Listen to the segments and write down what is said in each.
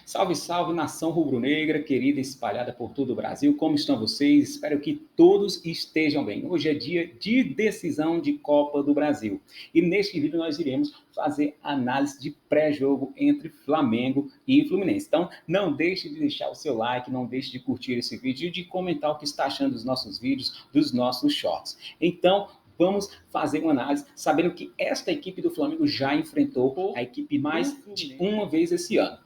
Salve, salve, nação rubro-negra, querida, espalhada por todo o Brasil. Como estão vocês? Espero que todos estejam bem. Hoje é dia de decisão de Copa do Brasil. E neste vídeo nós iremos fazer análise de pré-jogo entre Flamengo e Fluminense. Então, não deixe de deixar o seu like, não deixe de curtir esse vídeo e de comentar o que está achando dos nossos vídeos, dos nossos shorts. Então, vamos fazer uma análise, sabendo que esta equipe do Flamengo já enfrentou a equipe mais de uma vez esse ano.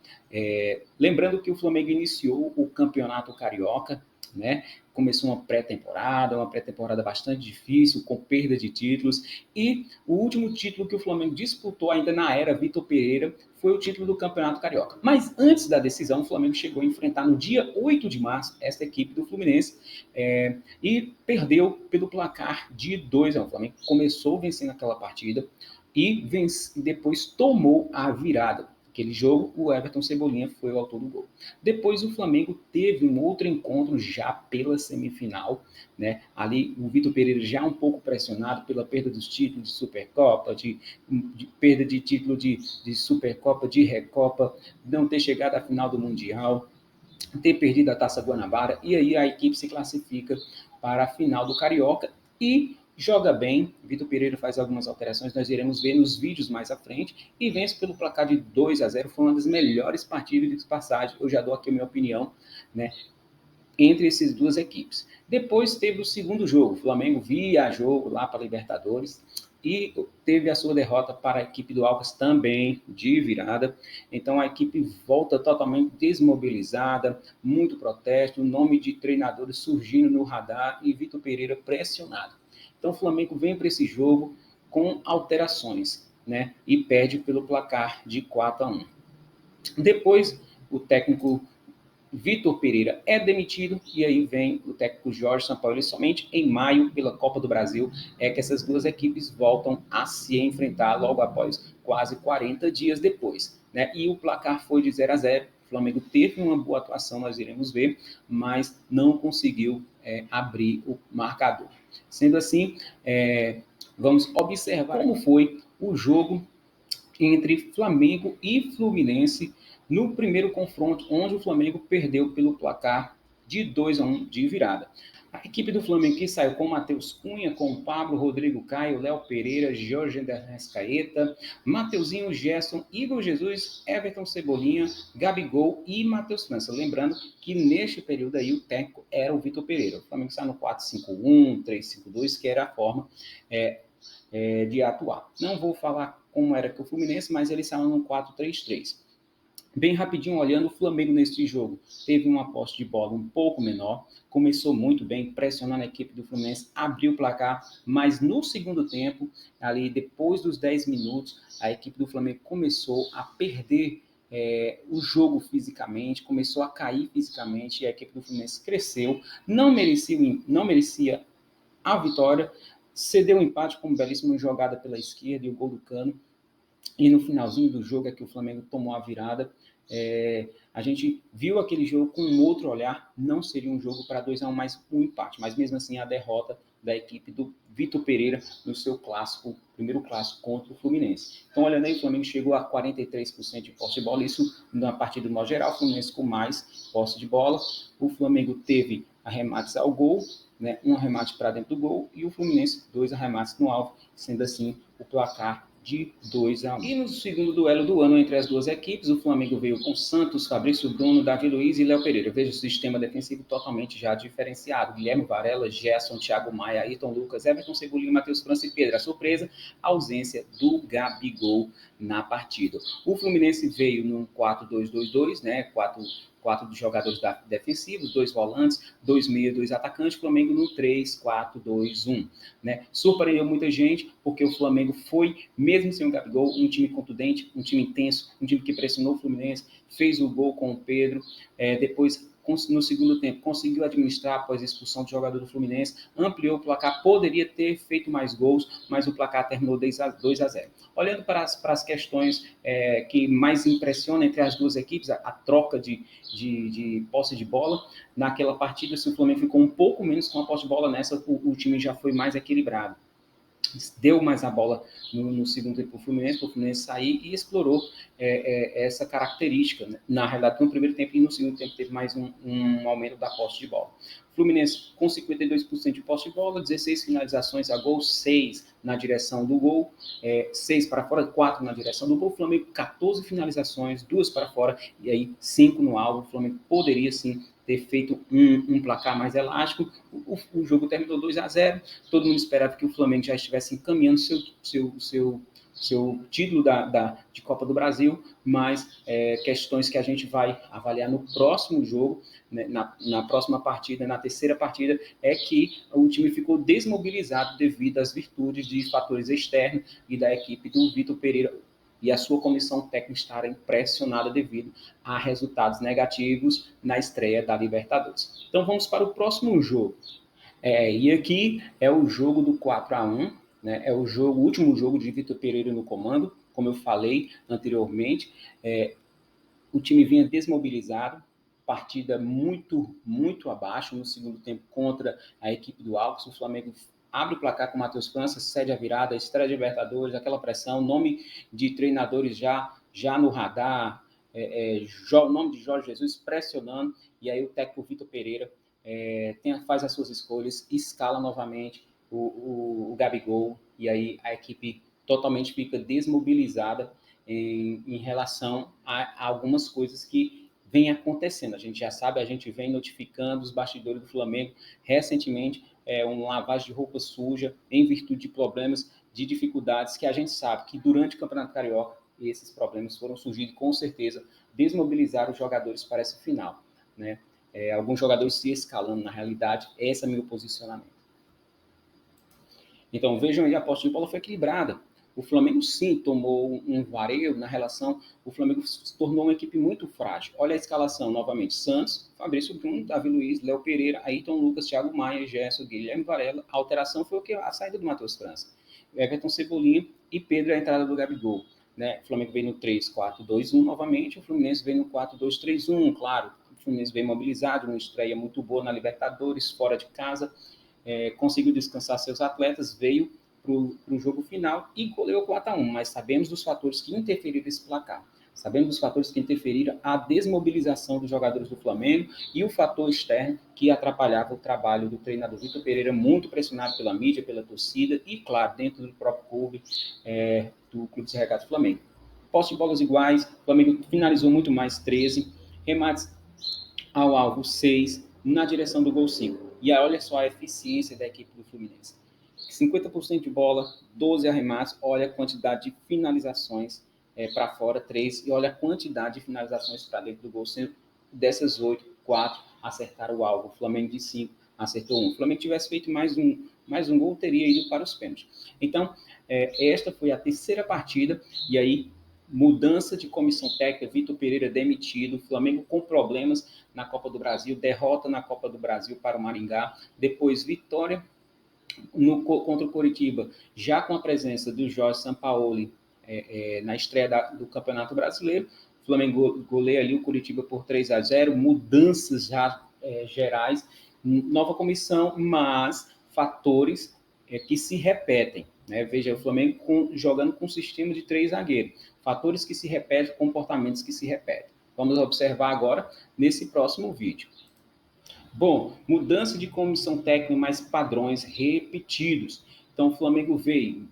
Lembrando que o Flamengo iniciou o Campeonato Carioca, né? Começou uma pré-temporada bastante difícil, com perda de títulos, e o último título que o Flamengo disputou ainda na era Vitor Pereira foi o título do Campeonato Carioca. Mas antes da decisão, o Flamengo chegou a enfrentar no dia 8 de março esta equipe do Fluminense e perdeu pelo placar de 2-1. O Flamengo começou vencendo aquela partida e depois tomou a virada. Aquele jogo, o Everton Cebolinha foi o autor do gol. Depois o Flamengo teve um outro encontro já pela semifinal, né? Ali o Vitor Pereira já um pouco pressionado pela perda dos títulos de Supercopa, de perda de título de Supercopa, de Recopa, não ter chegado à final do Mundial, ter perdido a Taça Guanabara, e aí a equipe se classifica para a final do Carioca e joga bem. Vitor Pereira faz algumas alterações, nós iremos ver nos vídeos mais à frente, e vence pelo placar de 2-0. Foi uma das melhores partidas de passagem, eu já dou aqui a minha opinião, né, entre essas duas equipes. Depois teve o segundo jogo, o Flamengo viajou lá para a Libertadores e teve a sua derrota para a equipe do Alcas também de virada. Então a equipe volta totalmente desmobilizada, muito protesto, o nome de treinadores surgindo no radar e Vitor Pereira pressionado. Então o Flamengo vem para esse jogo com alterações, né? E perde pelo placar de 4-1. Depois o técnico Vitor Pereira é demitido e aí vem o técnico Jorge Sampaoli. Somente em maio, pela Copa do Brasil, é que essas duas equipes voltam a se enfrentar logo após quase 40 dias depois, né? E o placar foi de 0-0. O Flamengo teve uma boa atuação, nós iremos ver, mas não conseguiu abrir o marcador. Sendo assim, vamos observar como foi o jogo entre Flamengo e Fluminense no primeiro confronto, onde o Flamengo perdeu pelo placar de 2-1 de virada. A equipe do Flamengo que saiu com Matheus Cunha, com Pablo, Rodrigo Caio, Léo Pereira, Jorge Arrascaeta, Mateuzinho, Gerson, Igor Jesus, Everton Cebolinha, Gabigol e Matheus França. Lembrando que neste período aí o técnico era o Vitor Pereira. O Flamengo saiu no 4-5-1, 3-5-2, que era a forma de atuar. Não vou falar como era que o Fluminense, mas eles saiu no 4-3-3. Bem rapidinho olhando, o Flamengo nesse jogo teve uma posse de bola um pouco menor, começou muito bem, pressionando a equipe do Fluminense, abriu o placar, mas no segundo tempo, ali depois dos 10 minutos, a equipe do Flamengo começou a perder o jogo fisicamente, começou a cair fisicamente, e a equipe do Fluminense cresceu, não merecia a vitória, cedeu um empate com uma belíssima jogada pela esquerda e o gol do Cano. E no finalzinho do jogo é que o Flamengo tomou a virada. A gente viu aquele jogo com um outro olhar. Não seria um jogo para 2-1, mas um empate. Mas mesmo assim, a derrota da equipe do Vitor Pereira no seu clássico, primeiro clássico contra o Fluminense. Então, olhando aí, o Flamengo chegou a 43% de posse de bola. Isso na partida do modo geral. O Fluminense com mais posse de bola. O Flamengo teve arremates ao gol, né, um arremate para dentro do gol, e o Fluminense 2 arremates no alvo, sendo assim o placar de 2-1. E no segundo duelo do ano entre as duas equipes, o Flamengo veio com Santos, Fabrício Bruno, Davi Luiz e Léo Pereira. Veja o sistema defensivo totalmente já diferenciado. Guilherme Varela, Gerson, Thiago Maia, Ayrton Lucas, Everton Cebolinha, Matheus França e Pedro. A surpresa, a ausência do Gabigol na partida. O Fluminense veio num 4-2-2-2, né? Quatro jogadores defensivos, 2 volantes, 2 meias, 2 atacantes. O Flamengo no 3-4-2-1. Né? Surpreendeu muita gente, porque o Flamengo foi, mesmo sem o Gabigol, um time contundente, um time intenso, um time que pressionou o Fluminense, fez o gol com o Pedro, depois no segundo tempo conseguiu administrar após a expulsão do jogador do Fluminense, ampliou o placar, poderia ter feito mais gols, mas o placar terminou 2-0. Olhando para as questões que mais impressionam entre as duas equipes, a troca de posse de bola, naquela partida, se o Flamengo ficou um pouco menos com a posse de bola, nessa o time já foi mais equilibrado. deu mais a bola no segundo tempo para o Fluminense sair e explorou essa característica. Né? Na realidade, no primeiro tempo e no segundo tempo teve mais um aumento da posse de bola. Fluminense com 52% de posse de bola, 16 finalizações a gol, 6 na direção do gol, 6 para fora, 4 na direção do gol. Flamengo 14 finalizações, 2 para fora e aí 5 no alvo. O Flamengo poderia sim ter feito um placar mais elástico. O jogo terminou 2-0. Todo mundo esperava que o Flamengo já estivesse encaminhando seu título de Copa do Brasil, mas questões que a gente vai avaliar no próximo jogo, né, na próxima partida, na terceira partida, é que o time ficou desmobilizado devido às virtudes de fatores externos e da equipe do Vitor Pereira e a sua comissão técnica estarem pressionada devido a resultados negativos na estreia da Libertadores. Então vamos para o próximo jogo. E aqui é o jogo do 4-1, né? É o último jogo de Vitor Pereira no comando, como eu falei anteriormente. O time vinha desmobilizado, partida muito, muito abaixo no segundo tempo contra a equipe do Alves. O Flamengo abre o placar com o Matheus França, cede a virada, estreia de Libertadores, aquela pressão, nome de treinadores já no radar, nome de Jorge Jesus pressionando, e aí o técnico Vitor Pereira faz as suas escolhas, escala novamente o Gabigol, e aí a equipe totalmente fica desmobilizada em relação a algumas coisas que vem acontecendo. A gente já sabe, a gente vem notificando os bastidores do Flamengo recentemente, uma lavagem de roupa suja em virtude de problemas, de dificuldades que a gente sabe que durante o Campeonato Carioca esses problemas foram surgindo, com certeza, desmobilizaram os jogadores para essa final, né? Alguns jogadores se escalando, na realidade, esse é meu posicionamento. Então, vejam aí, a posse de bola foi equilibrada. O Flamengo, sim, tomou um vareio na relação. O Flamengo se tornou uma equipe muito frágil. Olha a escalação novamente: Santos, Fabrício Bruno, Davi Luiz, Léo Pereira, Ayrton Lucas, Thiago Maia, Gerson, Guilherme Varela. A alteração foi a saída do Matheus França. Everton Cebolinha e Pedro, a entrada do Gabigol. Né? O Flamengo veio no 3-4-2-1 novamente. O Fluminense veio no 4-2-3-1. Claro, o Fluminense veio mobilizado, uma estreia muito boa na Libertadores, fora de casa. Conseguiu descansar seus atletas, veio para o jogo final e goleou 4-1, mas sabemos dos fatores que interferiram nesse placar. Sabemos dos fatores que interferiram a desmobilização dos jogadores do Flamengo e o fator externo que atrapalhava o trabalho do treinador Vitor Pereira, muito pressionado pela mídia, pela torcida e, claro, dentro do próprio clube, do Clube de Regatas Flamengo. Posse de bolas iguais, o Flamengo finalizou muito mais, 13, remates ao alvo, 6, na direção do gol, 5. E aí, olha só a eficiência da equipe do Fluminense. 50% de bola, 12 arremates, olha a quantidade de finalizações para fora, 3, e olha a quantidade de finalizações para dentro do gol, sendo dessas 8, 4 acertaram o alvo. O Flamengo de 5 acertou 1. Se o Flamengo tivesse feito mais um gol, teria ido para os pênaltis. Então, esta foi a terceira partida, e aí mudança de comissão técnica, Vitor Pereira demitido, Flamengo com problemas na Copa do Brasil, derrota na Copa do Brasil para o Maringá, depois vitória contra o Coritiba, já com a presença do Jorge Sampaoli na estreia do Campeonato Brasileiro. O Flamengo goleia ali o Coritiba por 3-0, mudanças já gerais, nova comissão, mas fatores que se repetem. Né? Veja, o Flamengo jogando com um sistema de 3 zagueiros, fatores que se repetem, comportamentos que se repetem. Vamos observar agora nesse próximo vídeo. Bom, mudança de comissão técnica, mais padrões repetidos. Então, o Flamengo veio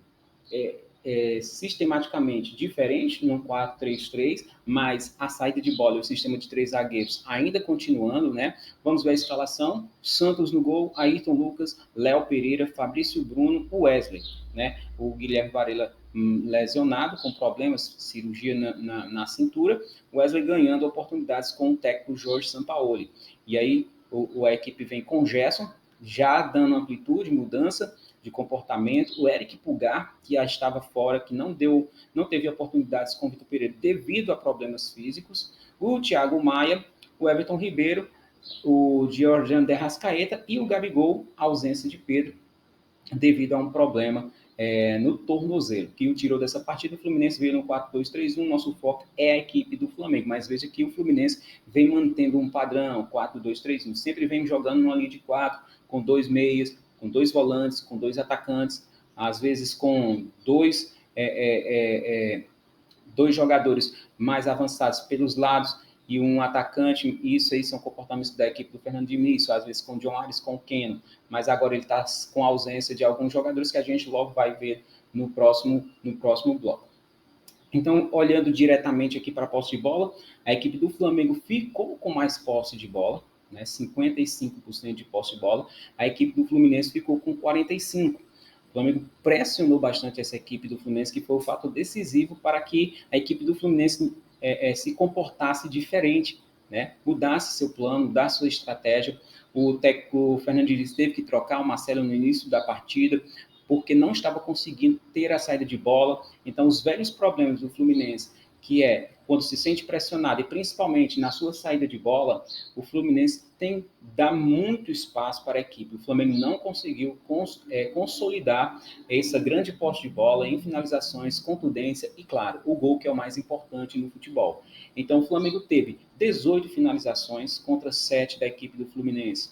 sistematicamente diferente no 4-3-3, mas a saída de bola e o sistema de 3 zagueiros ainda continuando, né? Vamos ver a escalação: Santos no gol, Ayrton Lucas, Léo Pereira, Fabrício Bruno, Wesley, né? O Guilherme Varela lesionado, com problemas, cirurgia na cintura, Wesley ganhando oportunidades com o técnico Jorge Sampaoli. E aí a equipe vem com Gerson, já dando amplitude, mudança de comportamento. O Eric Pulgar, que já estava fora, que não teve oportunidades com o Vitor Pereira devido a problemas físicos. O Thiago Maia, o Everton Ribeiro, o Georgiano de Arrascaeta e o Gabigol, ausência de Pedro, devido a um problema no tornozelo, que o tirou dessa partida. O Fluminense veio no 4-2-3-1, nosso foco é a equipe do Flamengo, mas veja que o Fluminense vem mantendo um padrão, 4-2-3-1, sempre vem jogando numa linha de 4, com 2 meias, com 2 volantes, com 2 atacantes, às vezes com dois jogadores mais avançados pelos lados e um atacante. Isso aí são comportamentos da equipe do Fernando Diniz, às vezes com o John Arias, com o Keno, mas agora ele está com a ausência de alguns jogadores que a gente logo vai ver no próximo bloco. Então, olhando diretamente aqui para a posse de bola, a equipe do Flamengo ficou com mais posse de bola, né, 55% de posse de bola. A equipe do Fluminense ficou com 45%. O Flamengo pressionou bastante essa equipe do Fluminense, que foi o fator decisivo para que a equipe do Fluminense se comportasse diferente, né, mudasse seu plano, mudasse sua estratégia. O técnico Fernando Diniz teve que trocar o Marcelo no início da partida, porque não estava conseguindo ter a saída de bola. Então, os velhos problemas do Fluminense, que é quando se sente pressionado, e principalmente na sua saída de bola, o Fluminense dá muito espaço para a equipe. O Flamengo não conseguiu consolidar essa grande posse de bola em finalizações, contundência e, claro, o gol, que é o mais importante no futebol. Então, o Flamengo teve 18 finalizações contra 7 da equipe do Fluminense.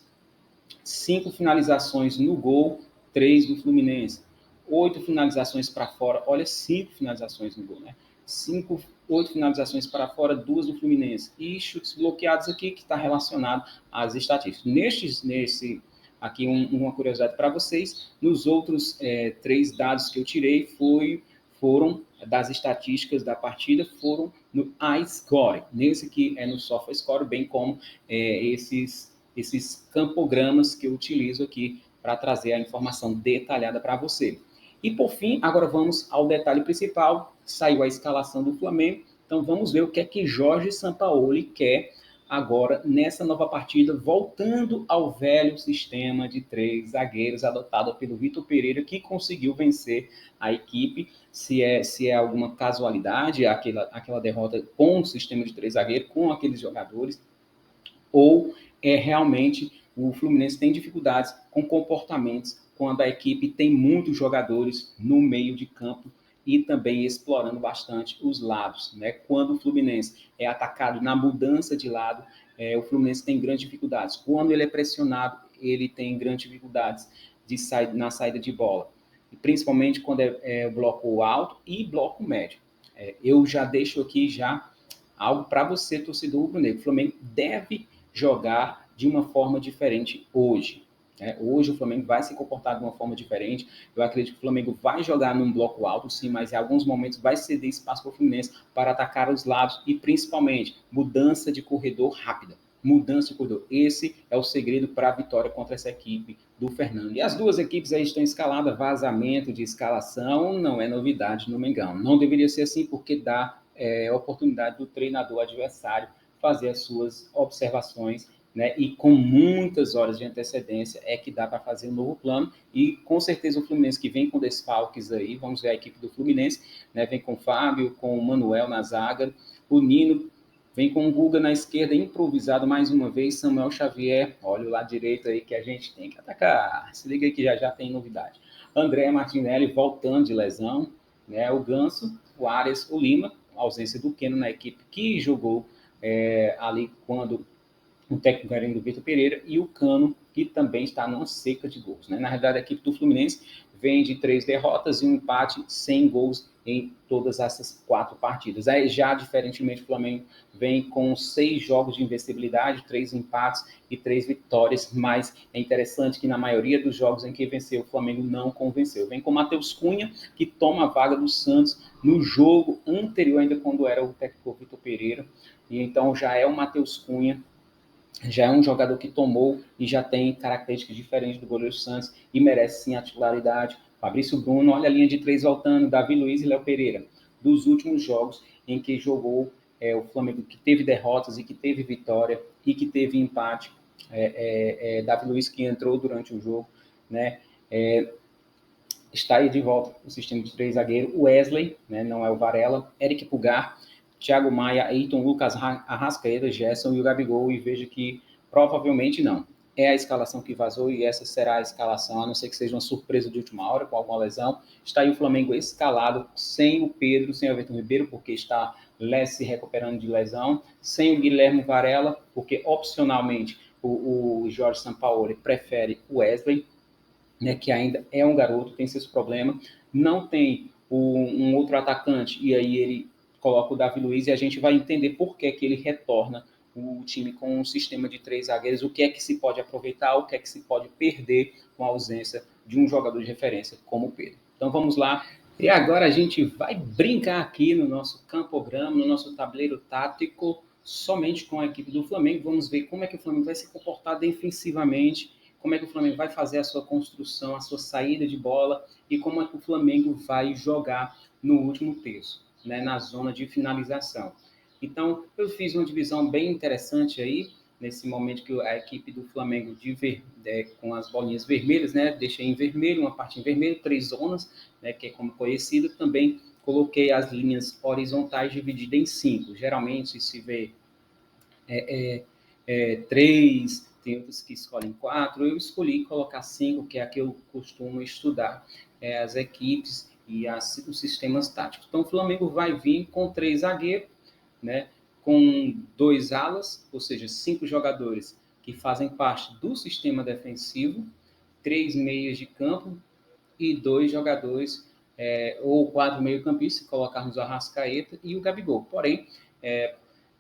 5 finalizações no gol, 3 do Fluminense. 8 finalizações para fora, olha, 5 finalizações no gol, né? 8 finalizações para fora, 2 do Fluminense. E chutes bloqueados aqui, que está relacionado às estatísticas. Aqui uma curiosidade para vocês, nos outros 3 dados que eu tirei foram das estatísticas da partida, foram no iScore. Nesse aqui é no SofaScore, bem como esses campogramas que eu utilizo aqui para trazer a informação detalhada para você. E, por fim, agora vamos ao detalhe principal. Saiu a escalação do Flamengo, então vamos ver o que é que Jorge Sampaoli quer agora nessa nova partida, voltando ao velho sistema de 3 zagueiros adotado pelo Vitor Pereira, que conseguiu vencer a equipe. Se é alguma casualidade, aquela derrota com o sistema de 3 zagueiros, com aqueles jogadores, ou realmente o Fluminense tem dificuldades com comportamentos quando a equipe tem muitos jogadores no meio de campo e também explorando bastante os lados, né? Quando o Fluminense é atacado na mudança de lado, o Fluminense tem grandes dificuldades. Quando ele é pressionado, ele tem grandes dificuldades na saída de bola, e principalmente quando é bloco alto e bloco médio. Eu já deixo aqui algo para você, torcedor rubro-negro. O Flamengo deve jogar de uma forma diferente hoje. Hoje o Flamengo vai se comportar de uma forma diferente. Eu acredito que o Flamengo vai jogar num bloco alto, sim, mas em alguns momentos vai ceder espaço para o Fluminense para atacar os lados e, principalmente, mudança de corredor rápida. Mudança de corredor. Esse é o segredo para a vitória contra essa equipe do Fernando. E as duas equipes aí estão escaladas. Vazamento de escalação não é novidade no Mengão. Não deveria ser assim, porque dá oportunidade do treinador adversário fazer as suas observações, né? E com muitas horas de antecedência é que dá para fazer um novo plano. E com certeza o Fluminense, que vem com desfalques aí, vamos ver a equipe do Fluminense, né? Vem com o Fábio, com o Manuel na zaga, o Nino vem com o Guga na esquerda, improvisado mais uma vez, Samuel Xavier, olha o lado direito aí que a gente tem que atacar, se liga aí que já tem novidade. André Martinelli voltando de lesão, né? O Ganso, o Arias, o Lima, a ausência do Keno na equipe que jogou ali quando o técnico era do Vitor Pereira, e o Cano, que também está numa seca de gols, né? Na realidade, a equipe do Fluminense vem de 3 derrotas e um empate, sem gols em todas essas 4 partidas. Aí, já diferentemente, o Flamengo vem com 6 jogos de invencibilidade, 3 empates e 3 vitórias, mas é interessante que na maioria dos jogos em que venceu, o Flamengo não convenceu. Vem com o Matheus Cunha, que toma a vaga do Santos no jogo anterior, ainda quando era o técnico Vitor Pereira, e então já é o Matheus Cunha, já é um jogador que tomou e já tem características diferentes do goleiro Santos e merece sim a titularidade. Fabrício Bruno, olha a linha de 3 voltando, Davi Luiz e Léo Pereira. Dos últimos jogos em que jogou o Flamengo, que teve derrotas e que teve vitória e que teve empate, Davi Luiz, que entrou durante o jogo, né? Está aí de volta o sistema de 3 zagueiros. Wesley, né, não é o Varela, Eric Pulgar, Thiago Maia, Ayrton Lucas, Arrascaeta, Gerson e o Gabigol, e vejo que provavelmente não. É a escalação que vazou e essa será a escalação, a não ser que seja uma surpresa de última hora com alguma lesão. Está aí o Flamengo escalado, sem o Pedro, sem o Everton Ribeiro, porque está se recuperando de lesão, sem o Guilherme Varela, porque opcionalmente o Jorge Sampaoli prefere o Wesley, né, que ainda é um garoto, tem seus problemas, não tem um outro atacante, e aí ele coloca o Davi Luiz, e a gente vai entender por que ele retorna o time com um sistema de 3 zagueiros, o que é que se pode aproveitar, o que é que se pode perder com a ausência de um jogador de referência como o Pedro. Então vamos lá, e agora a gente vai brincar aqui no nosso campograma, no nosso tabuleiro tático, somente com a equipe do Flamengo. Vamos ver como é que o Flamengo vai se comportar defensivamente, como é que o Flamengo vai fazer a sua construção, a sua saída de bola e como é que o Flamengo vai jogar no último terço, né, na zona de finalização. Então, eu fiz uma divisão bem interessante aí, nesse momento que a equipe do Flamengo com as bolinhas vermelhas, né, deixei em vermelho, uma parte em vermelho, 3 zonas, né, que é como conhecido, também coloquei as linhas horizontais divididas em 5. Geralmente se vê 3, tem outros que escolhem 4. Eu escolhi colocar 5, que é a que eu costumo estudar, as equipes e os sistemas táticos. Então, o Flamengo vai vir com 3 zagueiros, né, com 2 alas, ou seja, 5 jogadores que fazem parte do sistema defensivo, 3 meias de campo e 2 jogadores, ou 4 meio-campistas, se colocarmos o Arrascaeta e o Gabigol. Porém,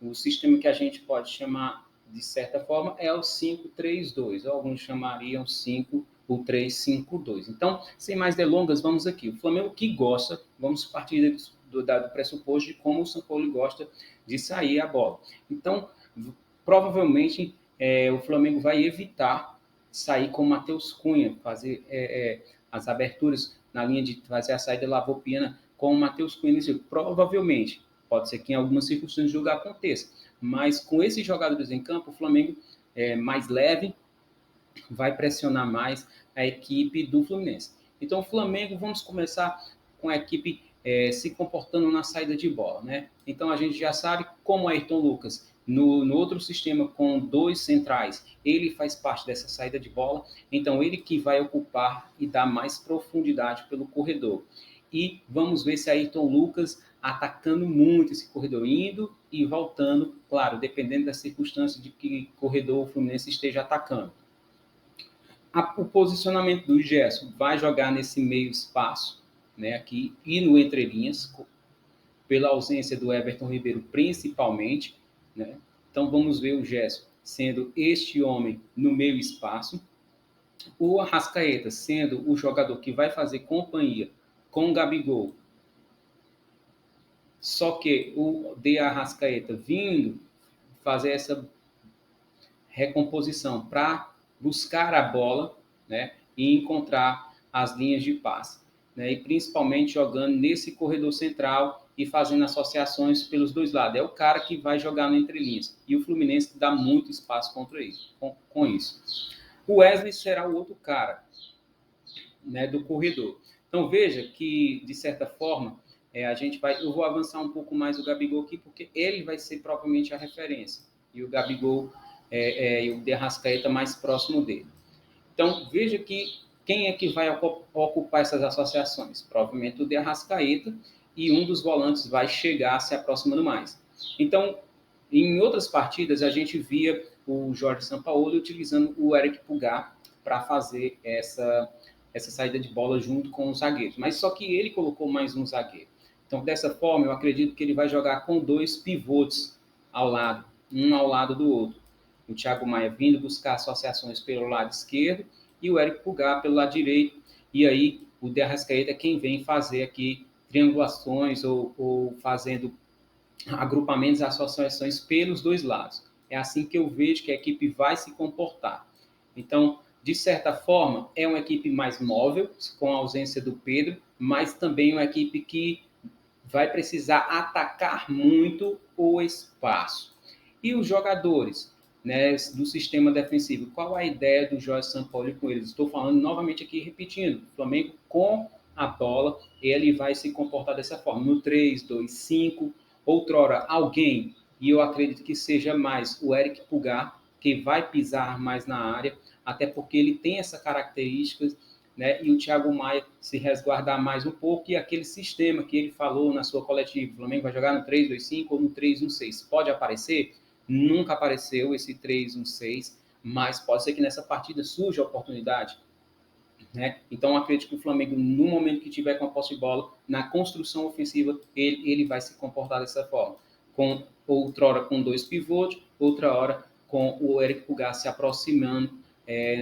o sistema que a gente pode chamar, de certa forma, é o 5-3-2. Alguns chamariam 5 ou 3-5-2. Então, sem mais delongas, vamos aqui. O Flamengo que gosta, vamos partir do pressuposto de como o São Paulo gosta de sair a bola. Então, provavelmente, o Flamengo vai evitar sair com o Matheus Cunha, fazer as aberturas na linha de fazer a saída Lavopiana com o Matheus Cunha. Provavelmente, pode ser que em algumas circunstâncias o jogo aconteça, mas com esses jogadores em campo, o Flamengo é mais leve, vai pressionar mais a equipe do Fluminense. Então, o Flamengo, vamos começar com a equipe se comportando na saída de bola, né? Então, a gente já sabe como o Ayrton Lucas, no outro sistema com 2 centrais, ele faz parte dessa saída de bola, então ele que vai ocupar e dar mais profundidade pelo corredor. E vamos ver se Ayrton Lucas atacando muito esse corredor, indo e voltando, claro, dependendo da circunstância de que corredor o Fluminense esteja atacando. O posicionamento do Gerson vai jogar nesse meio espaço, né, aqui, e no entrelinhas, pela ausência do Everton Ribeiro principalmente, né? Então vamos ver o Gerson sendo este homem no meio espaço, o Arrascaeta sendo o jogador que vai fazer companhia com o Gabigol, só que o de Arrascaeta vindo fazer essa recomposição para buscar a bola, né, e encontrar as linhas de passe, né, e principalmente jogando nesse corredor central e fazendo associações pelos dois lados. É o cara que vai jogar no entrelinhas. E o Fluminense dá muito espaço contra isso, com isso. O Wesley será o outro cara, né, do corredor. Então veja que, de certa forma, eu vou avançar um pouco mais o Gabigol aqui, porque ele vai ser propriamente a referência. E o Gabigol e o de Arrascaeta mais próximo dele. Então, veja que quem é que vai ocupar essas associações? Provavelmente o de Arrascaeta, e um dos volantes vai chegar se aproximando mais. Então, em outras partidas, a gente via o Jorge Sampaoli utilizando o Eric Pulgar para fazer essa saída de bola junto com os zagueiros. Mas só que ele colocou mais um zagueiro. Então, dessa forma, eu acredito que ele vai jogar com 2 pivotes ao lado, um ao lado do outro. O Thiago Maia vindo buscar associações pelo lado esquerdo e o Eric Pulgar pelo lado direito. E aí o De Arrascaeta é quem vem fazer aqui triangulações ou fazendo agrupamentos e associações pelos dois lados. É assim que eu vejo que a equipe vai se comportar. Então, de certa forma, é uma equipe mais móvel, com a ausência do Pedro, mas também uma equipe que vai precisar atacar muito o espaço. E os jogadores, né, do sistema defensivo, qual a ideia do Jorge Sampaoli com eles? Estou falando novamente aqui, repetindo, o Flamengo com a bola, ele vai se comportar dessa forma, no 3-2-5, outrora alguém, e eu acredito que seja mais o Eric Pulgar, que vai pisar mais na área, até porque ele tem essa característica, né, e o Thiago Maia se resguardar mais um pouco, e aquele sistema que ele falou na sua coletiva, o Flamengo vai jogar no 3-2-5 ou no 3-1-6, pode aparecer? Nunca apareceu esse 3-1-6, mas pode ser que nessa partida surja a oportunidade. né? Então, acredito que o Flamengo, no momento que tiver com a posse de bola, na construção ofensiva, ele vai se comportar dessa forma. Outrora com 2 pivôs, outra hora com o Éric Pulgar se aproximando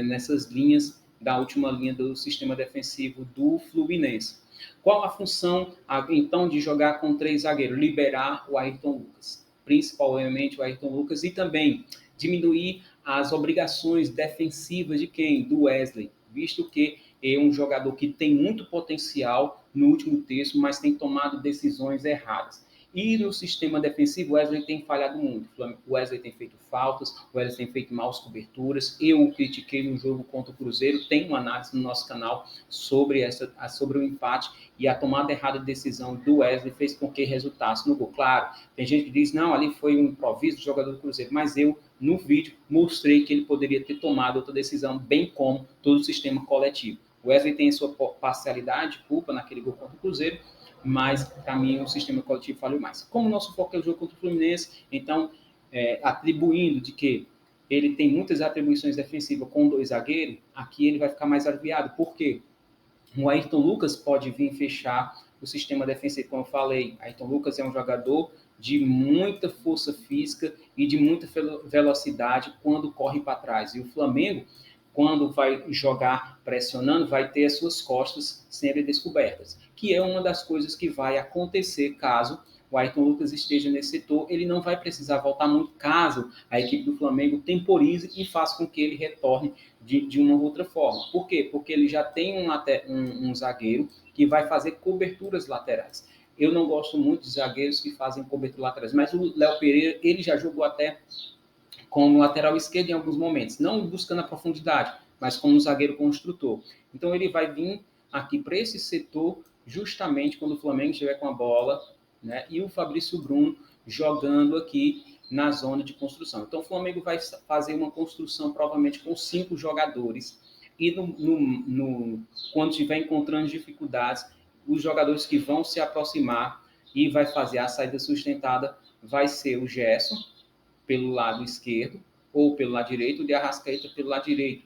nessas linhas da última linha do sistema defensivo do Fluminense. Qual a função, então, de jogar com 3 zagueiros? Liberar o Ayrton Lucas, principalmente o Ayrton Lucas, e também diminuir as obrigações defensivas de quem? Do Wesley, visto que é um jogador que tem muito potencial no último terço, mas tem tomado decisões erradas. E no sistema defensivo, o Wesley tem falhado muito. O Wesley tem feito faltas, o Wesley tem feito maus coberturas. Eu o critiquei no jogo contra o Cruzeiro. Tem uma análise no nosso canal sobre o empate e a tomada errada de decisão do Wesley fez com que resultasse no gol. Claro, tem gente que diz, não, ali foi um improviso do jogador do Cruzeiro, mas eu, no vídeo, mostrei que ele poderia ter tomado outra decisão, bem como todo o sistema coletivo. O Wesley tem a sua parcialidade, culpa naquele gol contra o Cruzeiro, mas para mim o sistema coletivo falhou mais. Como o nosso foco é o jogo contra o Fluminense, então, atribuindo de que ele tem muitas atribuições defensivas com 2 zagueiros, aqui ele vai ficar mais aliviado. Por quê? O Ayrton Lucas pode vir fechar o sistema defensivo, como eu falei. Ayrton Lucas é um jogador de muita força física e de muita velocidade quando corre para trás. E o Flamengo, quando vai jogar pressionando, vai ter as suas costas sempre descobertas, que é uma das coisas que vai acontecer caso o Ayrton Lucas esteja nesse setor. Ele não vai precisar voltar muito caso a equipe do Flamengo temporize e faça com que ele retorne de uma outra forma. Por quê? Porque ele já tem um zagueiro que vai fazer coberturas laterais. Eu não gosto muito de zagueiros que fazem cobertura laterais, mas o Léo Pereira, ele já jogou até como lateral esquerdo em alguns momentos, não buscando a profundidade, mas como um zagueiro construtor. Então ele vai vir aqui para esse setor justamente quando o Flamengo estiver com a bola, né? E o Fabrício Bruno jogando aqui na zona de construção. Então o Flamengo vai fazer uma construção provavelmente com 5 jogadores e quando estiver encontrando dificuldades, os jogadores que vão se aproximar e vai fazer a saída sustentada vai ser o Gerson, pelo lado esquerdo, ou pelo lado direito, o de Arrascaeta pelo lado direito,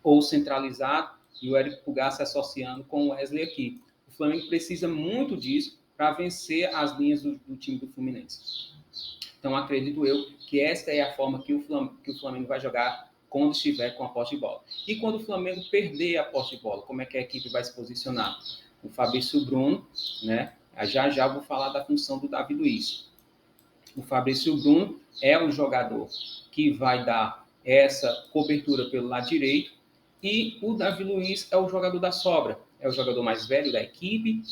ou centralizado, e o Éric Pulgar se associando com o Wesley aqui. O Flamengo precisa muito disso para vencer as linhas do time do Fluminense. Então, acredito eu que esta é a forma que o Flamengo vai jogar quando estiver com a posse de bola. E quando o Flamengo perder a posse de bola, como é que a equipe vai se posicionar? O Fabrício Bruno, né? Já vou falar da função do Davi Luiz. O Fabrício Bruno é o jogador que vai dar essa cobertura pelo lado direito e o Davi Luiz é o jogador da sobra. É o jogador mais velho da equipe,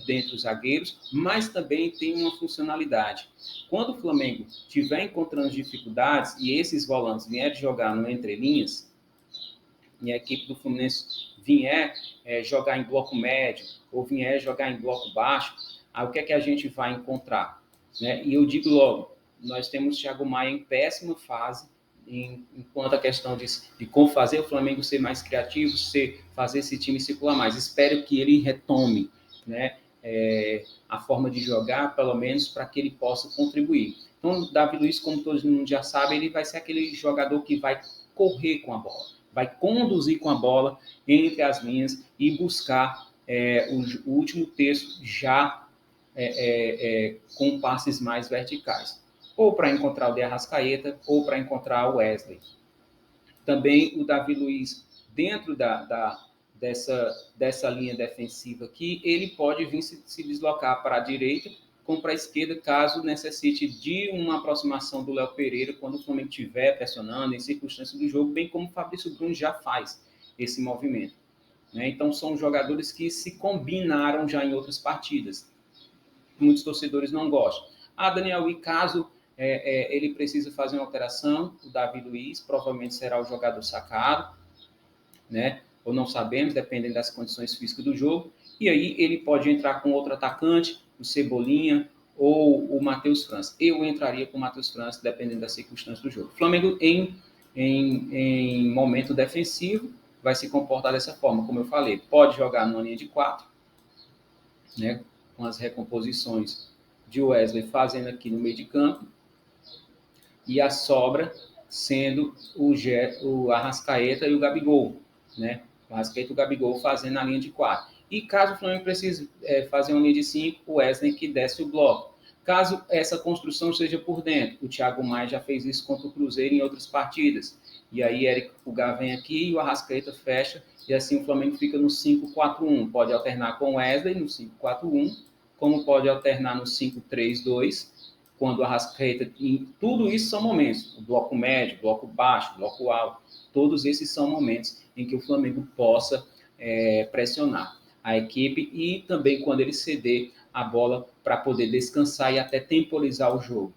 dentre os zagueiros, mas também tem uma funcionalidade. Quando o Flamengo estiver encontrando dificuldades e esses volantes vierem jogar no entrelinhas, e a equipe do Fluminense vier jogar em bloco médio ou vier jogar em bloco baixo, aí o que é que a gente vai encontrar? Né? E eu digo logo, nós temos o Thiago Maia em péssima fase, enquanto a questão de como fazer o Flamengo ser mais criativo, fazer esse time circular mais. Espero que ele retome, né, a forma de jogar, pelo menos, para que ele possa contribuir. Então, o Davi Luiz, como todo mundo já sabe, ele vai ser aquele jogador que vai correr com a bola, vai conduzir com a bola entre as linhas e buscar o último terço já com passes mais verticais, ou para encontrar o de Arrascaeta, ou para encontrar o Wesley. Também o Davi Luiz, dentro dessa linha defensiva aqui, ele pode vir se deslocar para a direita, como para a esquerda, caso necessite de uma aproximação do Léo Pereira, quando o Flamengo estiver pressionando, em circunstâncias do jogo, bem como o Fabrício Bruno já faz esse movimento. Então, são jogadores que se combinaram já em outras partidas. Muitos torcedores não gostam. Daniel, e caso ele precisa fazer uma alteração, o Davi Luiz provavelmente será o jogador sacado, né? Ou não sabemos, dependendo das condições físicas do jogo. E aí ele pode entrar com outro atacante, o Cebolinha ou o Matheus França. Eu entraria com o Matheus França, dependendo das circunstâncias do jogo. O Flamengo, em momento defensivo, vai se comportar dessa forma, como eu falei. Pode jogar numa linha de 4, né? Com as recomposições de Wesley fazendo aqui no meio de campo, e a sobra sendo o Arrascaeta e o Gabigol, né? O Arrascaeta e o Gabigol fazendo a linha de 4. E caso o Flamengo precise fazer uma linha de 5, o Wesley que desce o bloco. Caso essa construção seja por dentro, o Thiago Maia já fez isso contra o Cruzeiro em outras partidas. E aí Érico Pulgar vem aqui e o Arrascaeta fecha, e assim o Flamengo fica no 5-4-1. Pode alternar com o Wesley no 5-4-1, como pode alternar no 5-3-2, quando o Arrascaeta... Tudo isso são momentos. O bloco médio, bloco baixo, bloco alto. Todos esses são momentos em que o Flamengo possa pressionar a equipe e também quando ele ceder a bola para poder descansar e até temporizar o jogo.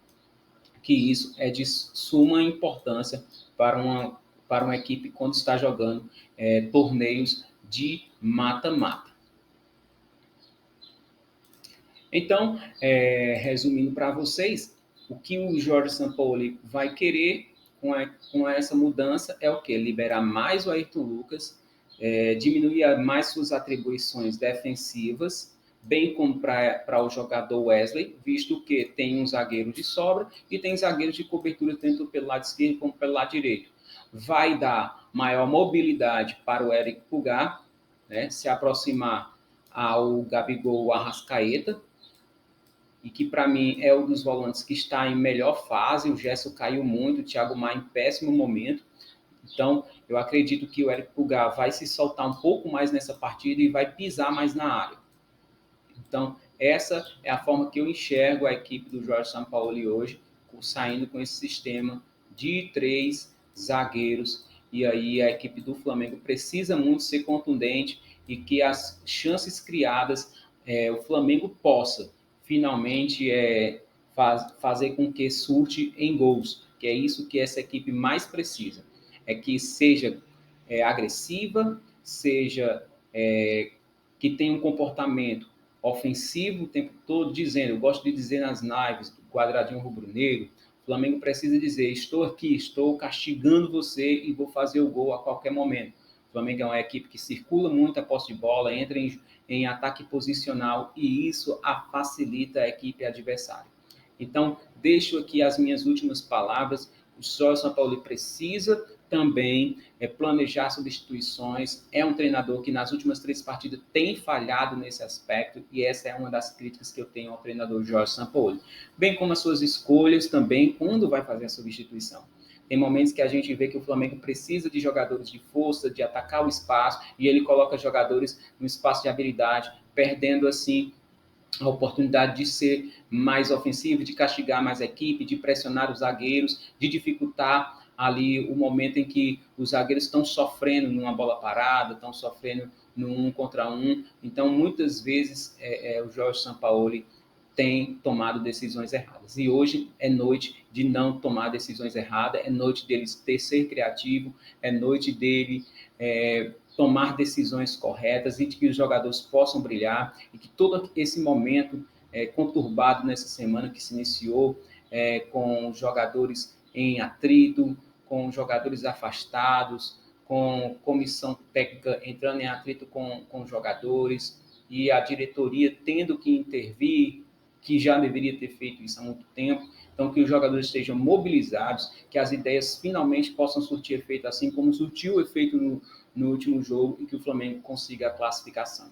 Que isso é de suma importância para uma equipe quando está jogando torneios de mata-mata. Então, resumindo para vocês, o que o Jorge Sampaoli vai querer com essa mudança é o quê? Liberar mais o Ayrton Lucas, diminuir mais suas atribuições defensivas, bem como para o jogador Wesley, visto que tem um zagueiro de sobra e tem zagueiros de cobertura tanto pelo lado esquerdo como pelo lado direito. Vai dar maior mobilidade para o Érico Pulgar, né, se aproximar ao Gabigol Arrascaeta, e que para mim é um dos volantes que está em melhor fase. O Gerson caiu muito, o Thiago Maia em péssimo momento. Então, eu acredito que o Érico Pulgar vai se soltar um pouco mais nessa partida e vai pisar mais na área. Então, essa é a forma que eu enxergo a equipe do Jorge Sampaoli hoje, saindo com esse sistema de 3 zagueiros. E aí a equipe do Flamengo precisa muito ser contundente e que as chances criadas, o Flamengo possa finalmente fazer com que surte em gols, que é isso que essa equipe mais precisa. É que seja agressiva, seja que tenha um comportamento ofensivo o tempo todo, dizendo, eu gosto de dizer nas lives do quadradinho rubro-negro, o Flamengo precisa dizer, estou aqui, estou castigando você e vou fazer o gol a qualquer momento. O Flamengo é uma equipe que circula muito a posse de bola, entra em ataque posicional e isso facilita a equipe adversária. Então, deixo aqui as minhas últimas palavras. O Jorge Sampaoli precisa também planejar substituições. É um treinador que nas últimas 3 partidas tem falhado nesse aspecto e essa é uma das críticas que eu tenho ao treinador Jorge Sampaoli. Bem como as suas escolhas também, quando vai fazer a substituição. Tem momentos que a gente vê que o Flamengo precisa de jogadores de força, de atacar o espaço, e ele coloca jogadores no espaço de habilidade, perdendo assim a oportunidade de ser mais ofensivo, de castigar mais a equipe, de pressionar os zagueiros, de dificultar ali o momento em que os zagueiros estão sofrendo numa bola parada, estão sofrendo no 1 contra 1. Então, muitas vezes, o Jorge Sampaoli tem tomado decisões erradas. E hoje é noite de não tomar decisões erradas, é noite dele ser criativo, é noite dele tomar decisões corretas e de que os jogadores possam brilhar e que todo esse momento conturbado nessa semana que se iniciou com jogadores em atrito, com jogadores afastados, com comissão técnica entrando em atrito com jogadores e a diretoria tendo que intervir, que já deveria ter feito isso há muito tempo. Então, que os jogadores estejam mobilizados, que as ideias finalmente possam surtir efeito, assim como surtiu efeito no último jogo, e que o Flamengo consiga a classificação.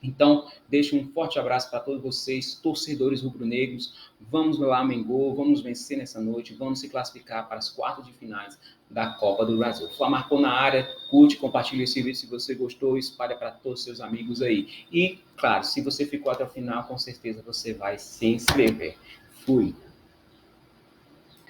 Então, deixo um forte abraço para todos vocês, torcedores rubro-negros. Vamos lá, Mengô, vamos vencer nessa noite, vamos se classificar para as quartas de finais da Copa do Brasil. Marcou na área, curte, compartilha esse vídeo se você gostou, espalha para todos os seus amigos aí. E, claro, se você ficou até o final, com certeza você vai se inscrever. Fui!